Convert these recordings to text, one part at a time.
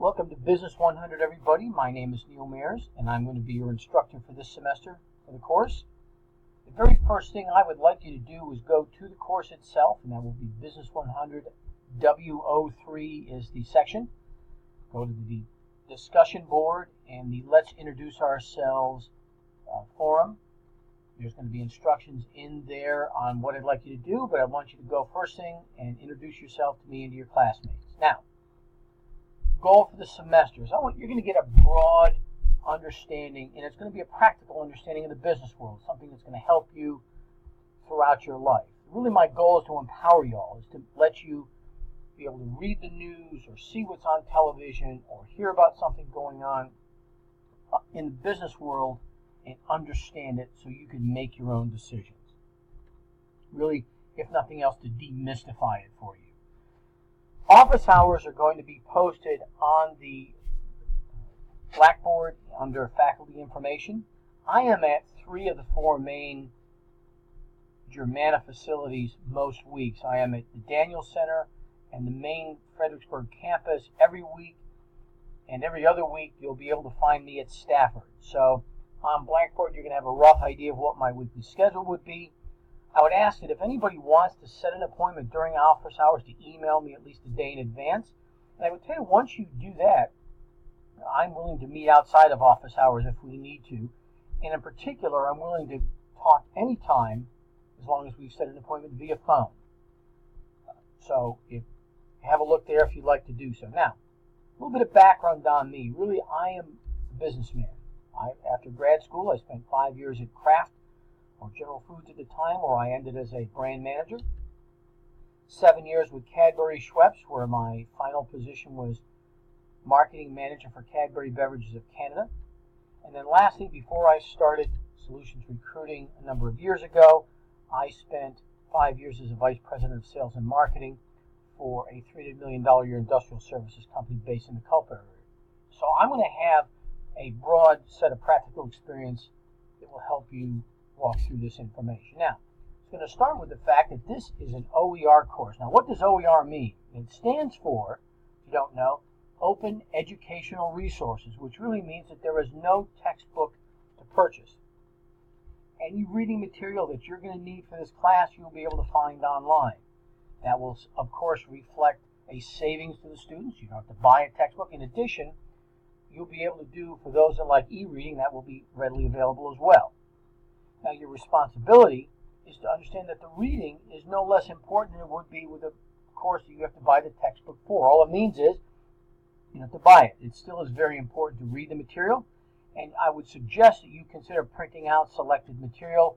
Welcome to Business 100, everybody. My name is Neil Mayers, and I'm going to be your instructor for this semester for the course. The very first thing I would like you to do is go to the course itself, and that will be Business 100 W03 is the section. Go to the discussion board and the Let's Introduce Ourselves forum. There's going to be instructions in there on what I'd like you to do, but I want you to go first thing and introduce yourself to me and to your classmates. Now, goal for the semester is you're going to get a broad understanding, and it's going to be a practical understanding of the business world, something that's going to help you throughout your life. Really, my goal is to empower you all, is to let you be able to read the news or see what's on television or hear about something going on in the business world and understand it so you can make your own decisions. Really, if nothing else, to demystify it for you. Office hours are going to be posted on the Blackboard under faculty information. I am at 3 of the 4 main Germana facilities most weeks. I am at the Daniel Center and the main Fredericksburg campus every week, and every other week you'll be able to find me at Stafford. So on Blackboard you're going to have a rough idea of what my weekly schedule would be. I would ask that if anybody wants to set an appointment during office hours to email me at least a day in advance. And I would tell you, once you do that, I'm willing to meet outside of office hours if we need to. And in particular, I'm willing to talk anytime as long as we've set an appointment via phone. So if have a look there if you'd like to do so. Now, a little bit of background on me. Really, I am a businessman. After grad school, I spent 5 years at Kraft, or General Foods at the time, where I ended as a brand manager. 7 years with Cadbury Schweppes, where my final position was marketing manager for Cadbury Beverages of Canada. And then lastly, before I started Solutions Recruiting a number of years ago, I spent 5 years as a vice president of sales and marketing for a $300 million a year industrial services company based in the Culper area. So I'm going to have a broad set of practical experience that will help you walk through this information. Now, it's going to start with the fact that this is an OER course. Now, what does OER mean? It stands for, if you don't know, Open Educational Resources, which really means that there is no textbook to purchase. Any reading material that you're going to need for this class, you'll be able to find online. That will, of course, reflect a savings to the students. You don't have to buy a textbook. In addition, you'll be able to do, for those that like e-reading, that will be readily available as well. Now, your responsibility is to understand that the reading is no less important than it would be with a course that you have to buy the textbook for. All it means is you have to buy it. It still is very important to read the material, and I would suggest that you consider printing out selected material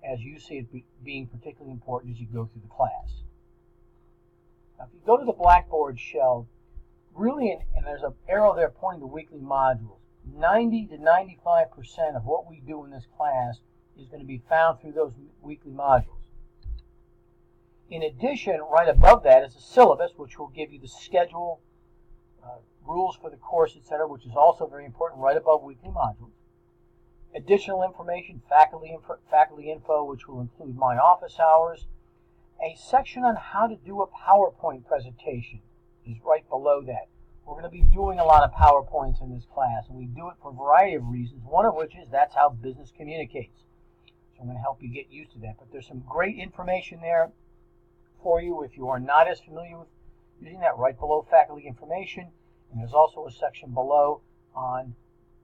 as you see it being particularly important as you go through the class. Now, if you go to the Blackboard shell, really, and there's an arrow there pointing to weekly modules, 90 to 95% of what we do in this class is going to be found through those weekly modules. In addition, right above that is a syllabus, which will give you the schedule, rules for the course, etc., which is also very important, right above weekly modules. Additional information, faculty info, which will include my office hours. A section on how to do a PowerPoint presentation is right below that. We're going to be doing a lot of PowerPoints in this class, and we do it for a variety of reasons, one of which is that's how business communicates. So I'm going to help you get used to that. But there's some great information there for you if you are not as familiar with using that, right below faculty information. And there's also a section below on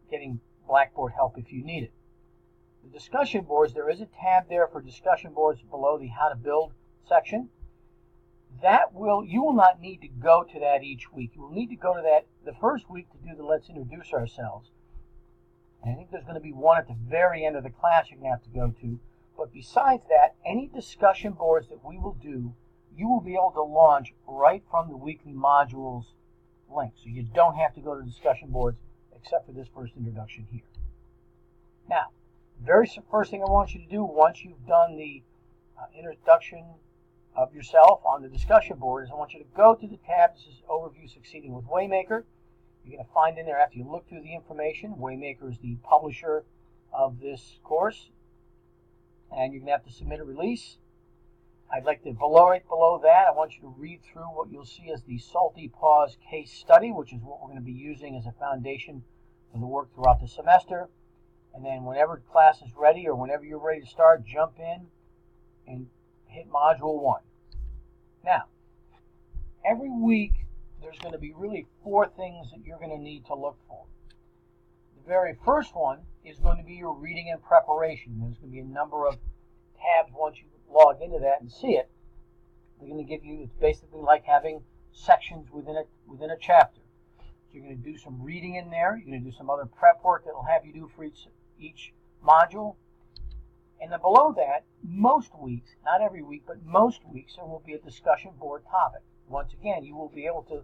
getting Blackboard help if you need it. The discussion boards, there is a tab there for discussion boards below the How to Build section. You will not need to go to that each week. You will need to go to that the first week to do the Let's Introduce Ourselves. And I think there's going to be one at the very end of the class you're going to have to go to. But besides that, any discussion boards that we will do, you will be able to launch right from the weekly modules link. So you don't have to go to discussion boards except for this first introduction here. Now, the very first thing I want you to do once you've done the introduction of yourself on the discussion board is I want you to go to the tab. This is Overview Succeeding with Waymaker. You're going to find in there, after you look through the information, Waymaker is the publisher of this course, and you're going to have to submit a release. I'd like to, right below that, I want you to read through what you'll see as the Salty Paws case study, which is what we're going to be using as a foundation for the work throughout the semester. And then whenever class is ready or whenever you're ready to start, jump in and hit Module 1. Now, every week there's going to be really 4 things that you're going to need to look for. The very first one is going to be your reading and preparation. There's going to be a number of tabs once you log into that and see it. They're going to give you, it's basically like having sections within a chapter. So you're going to do some reading in there. You're going to do some other prep work that will have you do for each module. And then below that, most weeks, not every week, but most weeks, there will be a discussion board topic. Once again, you will be able to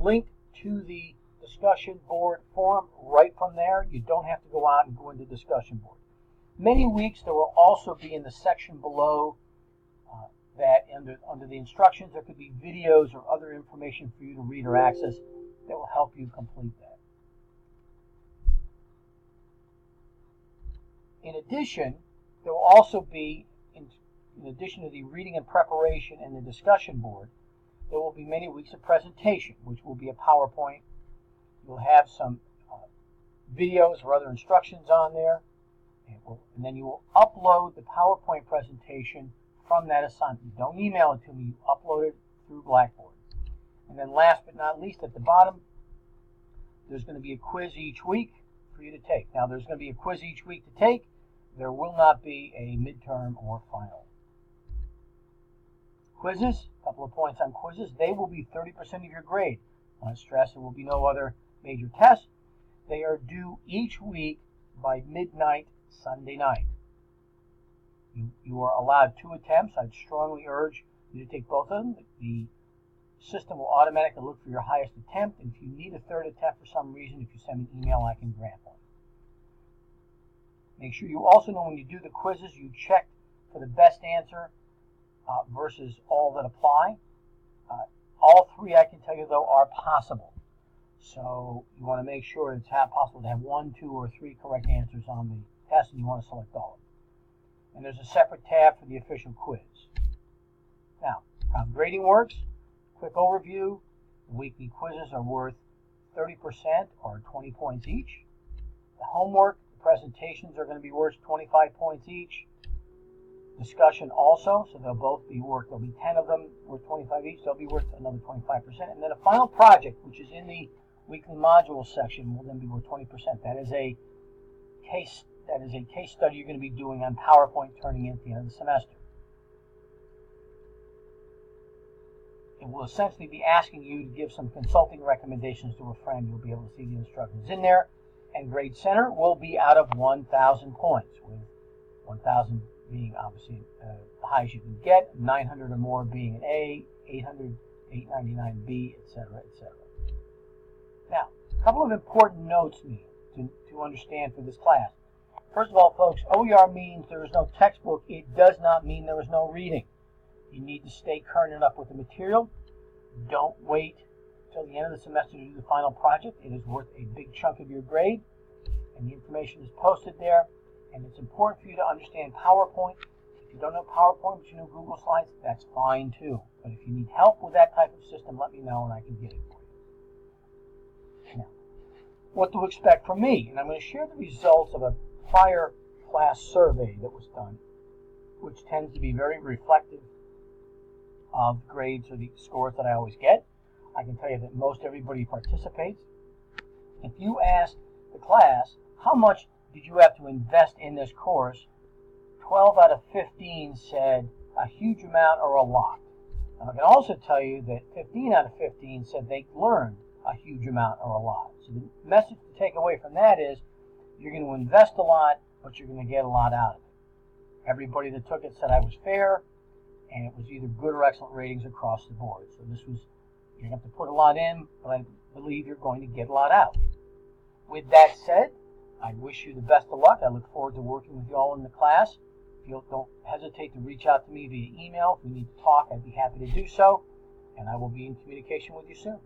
link to the discussion board forum right from there. You don't have to go out and go into discussion board. Many weeks there will also be in the section below that under the instructions there could be videos or other information for you to read or access that will help you complete that. In addition, there will also be, in addition to the reading and preparation and the discussion board, there will be many weeks of presentation, which will be a PowerPoint. You'll have some videos or other instructions on there. And then you will upload the PowerPoint presentation from that assignment. You don't email it to me, you upload it through Blackboard. And then last but not least, at the bottom, there's going to be a quiz each week for you to take. Now, there's going to be a quiz each week to take. There will not be a midterm or final. Quizzes, a couple of points on quizzes. They will be 30% of your grade. On stress, there will be no other major tests. They are due each week by midnight Sunday night. You are allowed 2 attempts. I'd strongly urge you to take both of them. The system will automatically look for your highest attempt, and if you need a 3rd attempt for some reason, if you send me an email, I can grant one. Make sure you also know when you do the quizzes, you check for the best answer versus all that apply. All 3, I can tell you, though, are possible. So you want to make sure it's possible to have 1, 2, or 3 correct answers on the test, and you want to select all of them. And there's a separate tab for the official quiz. Now, how grading works, quick overview. The weekly quizzes are worth 30% or 20 points each. The homework, the presentations are going to be worth 25 points each. Discussion also, so they'll both be worth, there'll be 10 of them worth 25 each, they'll be worth another 25%. And then a final project, which is in the weekly module section, will then be worth 20%. That is a case study you're going to be doing on PowerPoint turning in at the end of the semester. It will essentially be asking you to give some consulting recommendations to a friend. You'll be able to see the instructions in there. And grade center will be out of 1,000 points, with 1,000 being obviously the highest you can get, 900 or more being an A, 800, 899 B, etc., etc. Now, a couple of important notes to understand for this class. First of all, folks, OER means there is no textbook. It does not mean there is no reading. You need to stay current and up with the material. Don't wait till the end of the semester to do the final project. It is worth a big chunk of your grade, and the information is posted there. And it's important for you to understand PowerPoint. If you don't know PowerPoint, but you know Google Slides, that's fine too. But if you need help with that type of system, let me know and I can get it for you. Now, what to expect from me. And I'm going to share the results of a prior class survey that was done, which tends to be very reflective of grades or the scores that I always get. I can tell you that most everybody participates. If you ask the class, how much did you have to invest in this course? 12 out of 15 said a huge amount or a lot. Now, I can also tell you that 15 out of 15 said they learned a huge amount or a lot. So the message to take away from that is you're going to invest a lot, but you're going to get a lot out of it. Everybody that took it said I was fair, and it was either good or excellent ratings across the board. So this was, you're going to have to put a lot in, but I believe you're going to get a lot out. With that said, I wish you the best of luck. I look forward to working with you all in the class. Don't hesitate to reach out to me via email. If we need to talk, I'd be happy to do so, and I will be in communication with you soon.